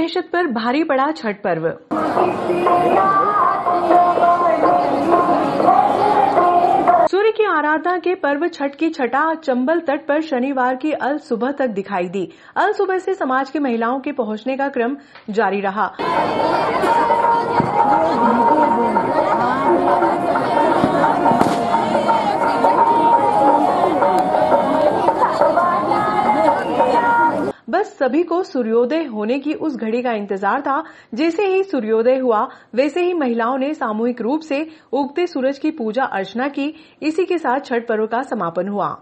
दहशत पर भारी पड़ा छठ पर्व। सूर्य की आराधना के पर्व छठ की छठा चंबल तट पर शनिवार की अल सुबह तक दिखाई दी। अल सुबह से समाज की महिलाओं के पहुंचने का क्रम जारी रहा। बस सभी को सूर्योदय होने की उस घड़ी का इंतजार था। जैसे ही सूर्योदय हुआ वैसे ही महिलाओं ने सामूहिक रूप से उगते सूरज की पूजा अर्चना की। इसी के साथ छठ पर्व का समापन हुआ।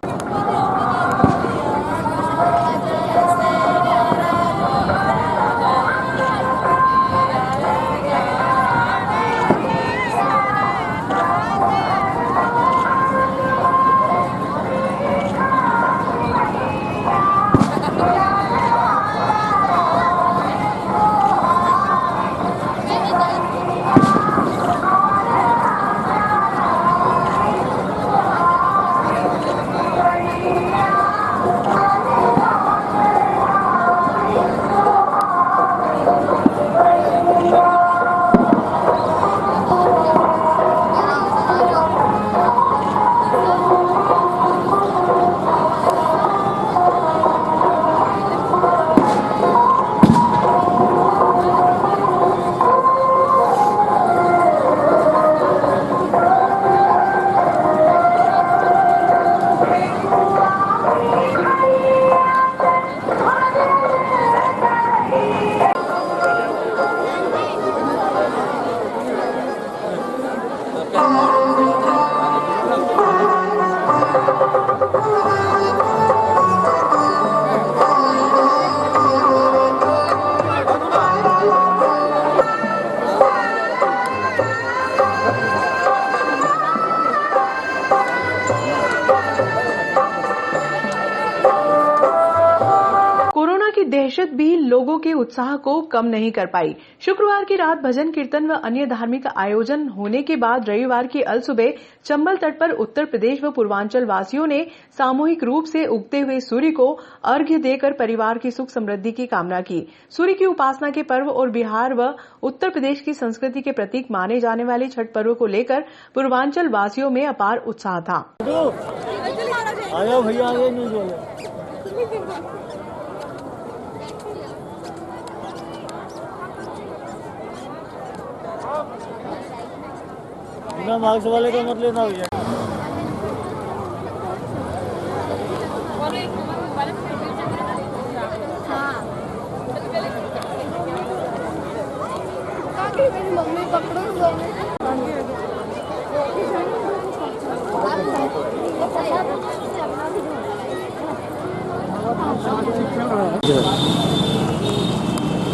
दहशत भी लोगों के उत्साह को कम नहीं कर पाई। शुक्रवार की रात भजन कीर्तन व अन्य धार्मिक आयोजन होने के बाद रविवार की अल सुबह चंबल तट पर उत्तर प्रदेश व पूर्वांचल वासियों ने सामूहिक रूप से उगते हुए सूर्य को अर्घ्य देकर परिवार की सुख समृद्धि की कामना की। सूर्य की उपासना के पर्व और बिहार व उत्तर प्रदेश की संस्कृति के प्रतीक माने जाने वाले छठ पर्व को लेकर पूर्वांचल वासियों में अपार उत्साह था। मार्क्स वाले को मत लेना भैया।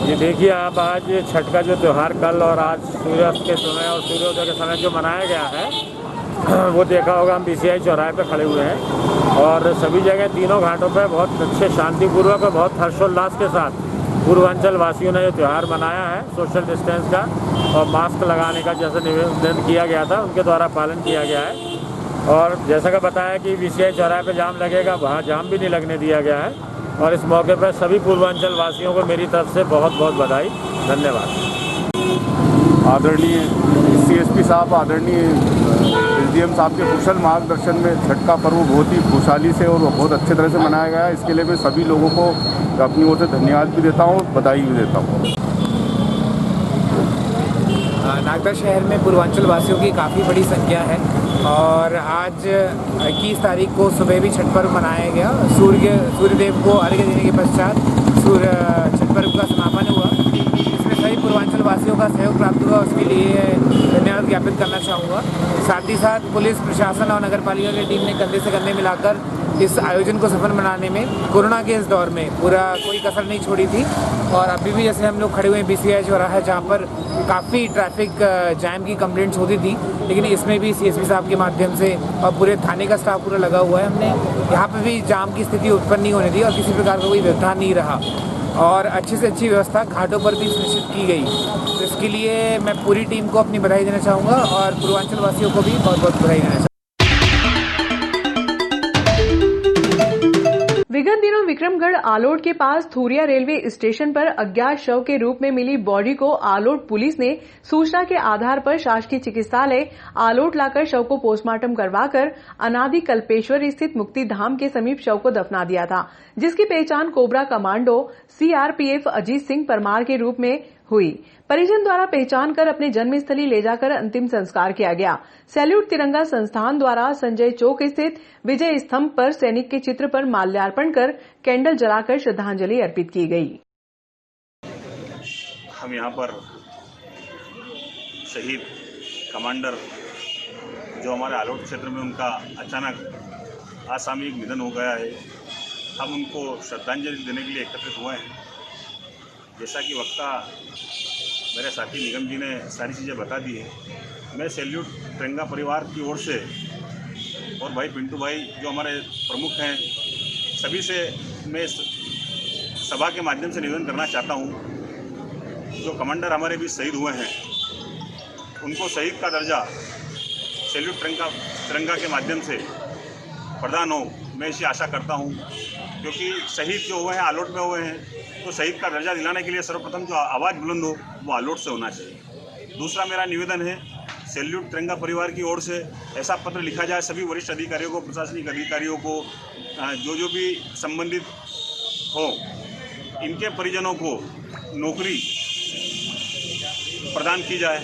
ये देखिए आप, आज छठ का जो त्यौहार कल और आज सूर्यास्त के समय और सूर्योदय के समय जो मनाया गया है वो देखा होगा। हम बीसीआई चौराहे पे खड़े हुए हैं और सभी जगह तीनों घाटों पे बहुत अच्छे शांतिपूर्वक और बहुत हर्षोल्लास के साथ पूर्वांचल वासियों ने जो त्यौहार मनाया है सोशल डिस्टेंस का और मास्क लगाने का जैसे निवेदन किया गया था उनके द्वारा पालन किया गया है। और जैसा कि बताया कि बीसीआई चौराहे पे जाम लगेगा, वहाँ जाम भी नहीं लगने दिया गया है। और इस मौके पर सभी पूर्वांचल वासियों को मेरी तरफ से बहुत बहुत बधाई, धन्यवाद। आदरणीय सीएसपी साहब, आदरणीय एसडीएम साहब के कुशल मार्गदर्शन में छठ का पर्व बहुत ही खुशहाली से और बहुत अच्छे तरह से मनाया गया है। इसके लिए मैं सभी लोगों को अपनी ओर से धन्यवाद भी देता हूँ, बधाई भी देता हूँ। नागदा शहर में पूर्वांचल वासियों की काफ़ी बड़ी संख्या है और आज 21 तारीख को सुबह भी छठ पर्व मनाया गया। सूर्यदेव को अर्घ्य देने के पश्चात छठ पर्व का समापन हुआ। इसमें सभी पूर्वांचल वासियों का सहयोग प्राप्त हुआ, उसके लिए धन्यवाद ज्ञापित करना चाहूँगा। साथ ही साथ पुलिस प्रशासन और नगर पालिका की टीम ने कंधे से कंधे मिलाकर इस आयोजन को सफल बनाने में कोरोना के इस दौर में पूरा कोई कसर नहीं छोड़ी थी। और अभी भी जैसे हम लोग खड़े हुए हैं बीसीआई चौराहा जहाँ पर काफ़ी ट्रैफिक जैम की कंप्लेंट्स होती थी, लेकिन इसमें भी सीएसपी साहब के माध्यम से और पूरे थाने का स्टाफ पूरा लगा हुआ है। हमने यहाँ पर भी जाम की स्थिति उत्पन्न नहीं होने दी और किसी प्रकार का कोई व्यवधान नहीं रहा और अच्छी से अच्छी व्यवस्था घाटों पर भी सुनिश्चित की गई। तो इसके लिए मैं पूरी टीम को अपनी बधाई देना चाहूँगा और पूर्वांचल वासियों को भी बहुत बहुत बधाई देना चाहूँगा। विगत दिनों विक्रमगढ़ आलोट के पास थूरिया रेलवे स्टेशन पर अज्ञात शव के रूप में मिली बॉडी को आलोट पुलिस ने सूचना के आधार पर शासकीय चिकित्सालय आलोट लाकर शव को पोस्टमार्टम करवाकर अनादि कल्पेश्वर स्थित मुक्ति धाम के समीप शव को दफना दिया था, जिसकी पहचान cobra commando CRPF Ajit Singh Parmar के रूप में हुई। परिजन द्वारा पहचान कर अपने जन्मस्थली ले जाकर अंतिम संस्कार किया गया। सैल्यूट तिरंगा संस्थान द्वारा संजय चौक स्थित विजय स्तंभ पर सैनिक के चित्र पर माल्यार्पण कर कैंडल जलाकर श्रद्धांजलि अर्पित की गई। हम यहाँ पर शहीद कमांडर जो हमारे आलोट क्षेत्र में उनका अचानक असामयिक निधन हो गया है, हम उनको श्रद्धांजलि देने के लिए एकत्रित हुए हैं। जैसा कि वक्ता मेरे साथी निगम जी ने सारी चीज़ें बता दी है, मैं सैल्यूट तिरंगा परिवार की ओर से और भाई पिंटू भाई जो हमारे प्रमुख हैं, सभी से मैं सभा के माध्यम से निवेदन करना चाहता हूं, जो कमांडर हमारे बीच शहीद हुए हैं उनको शहीद का दर्जा सैल्यूट तिरंगा के माध्यम से प्रदान हो, मैं इसी आशा करता हूं। क्योंकि शहीद जो हुए हैं आलोट में हुए हैं, तो शहीद का दर्जा दिलाने के लिए सर्वप्रथम जो आवाज़ बुलंद हो वो आलोट से होना चाहिए। दूसरा मेरा निवेदन है, सैल्यूट तिरंगा परिवार की ओर से ऐसा पत्र लिखा जाए सभी वरिष्ठ अधिकारियों को, प्रशासनिक अधिकारियों को, जो भी संबंधित हो, इनके परिजनों को नौकरी प्रदान की जाए।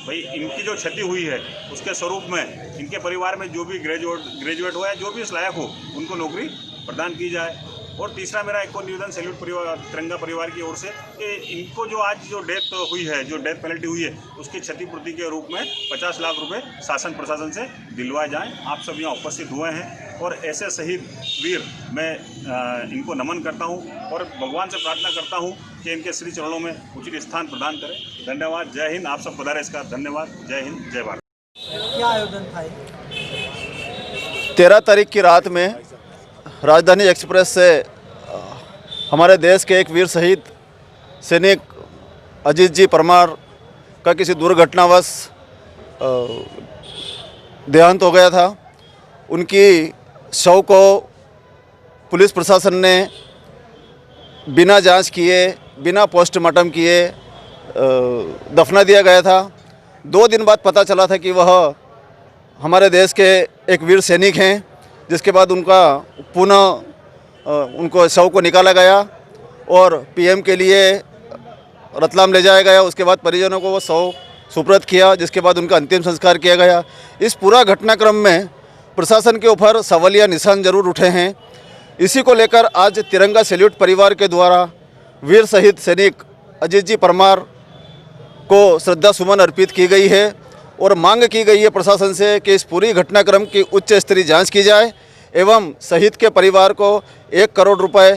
भाई इनकी जो क्षति हुई है उसके स्वरूप में इनके परिवार में जो भी ग्रेजुएट हो या जो भी इस लायक हो उनको नौकरी प्रदान की जाए। और तीसरा मेरा एक और निवेदन सैल्यूट तिरंगा परिवार की ओर से कि इनको जो आज जो डेथ हुई है, जो डेथ पेनल्टी हुई है, उसकी क्षतिपूर्ति के रूप में 50 लाख रुपए शासन प्रशासन से दिलवाए जाएं। आप सब यहाँ उपस्थित हुए हैं और ऐसे शहीद वीर मैं इनको नमन करता हूँ और भगवान से प्रार्थना करता हूँ कि इनके श्री चरणों में उचित स्थान प्रदान करें। धन्यवाद। जय हिंद। आप सब पधारे इसका धन्यवाद। जय हिंद, जय भारत। क्या आयोजन था? 13 तारीख की रात में राजधानी एक्सप्रेस से हमारे देश के एक वीर शहीद सैनिक अजीत जी परमार का किसी दुर्घटनावश देहांत हो गया था। उनकी शव को पुलिस प्रशासन ने बिना जांच किए, बिना पोस्टमार्टम किए दफना दिया गया था। 2 दिन बाद पता चला था कि वह हमारे देश के एक वीर सैनिक हैं, जिसके बाद उनका पुनः उनको शव को निकाला गया और पीएम के लिए रतलाम ले जाया गया। उसके बाद परिजनों को वो शव सुपुर्द किया, जिसके बाद उनका अंतिम संस्कार किया गया। इस पूरा घटनाक्रम में प्रशासन के ऊपर सवालिया निशान जरूर उठे हैं। इसी को लेकर आज तिरंगा सैल्यूट परिवार के द्वारा वीर शहीद सैनिक अजीत जी परमार को श्रद्धा सुमन अर्पित की गई है और मांग की गई है प्रशासन से कि इस पूरी घटनाक्रम की उच्च स्तरीय जांच की जाए एवं शहीद के परिवार को 1 करोड़ रुपए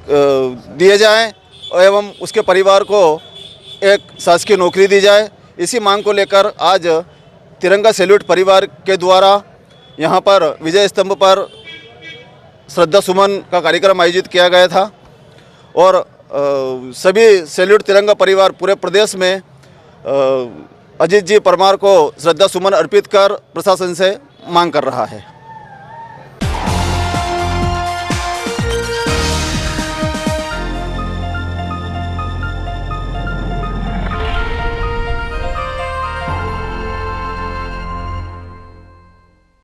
दिए जाएं एवं उसके परिवार को एक शासकीय नौकरी दी जाए। इसी मांग को लेकर आज तिरंगा सैल्यूट परिवार के द्वारा यहां पर विजय स्तंभ पर श्रद्धा सुमन का कार्यक्रम आयोजित किया गया था और सभी सैल्यूट तिरंगा परिवार पूरे प्रदेश में अजीत जी परमार को श्रद्धा सुमन अर्पित कर प्रशासन से मांग कर रहा है।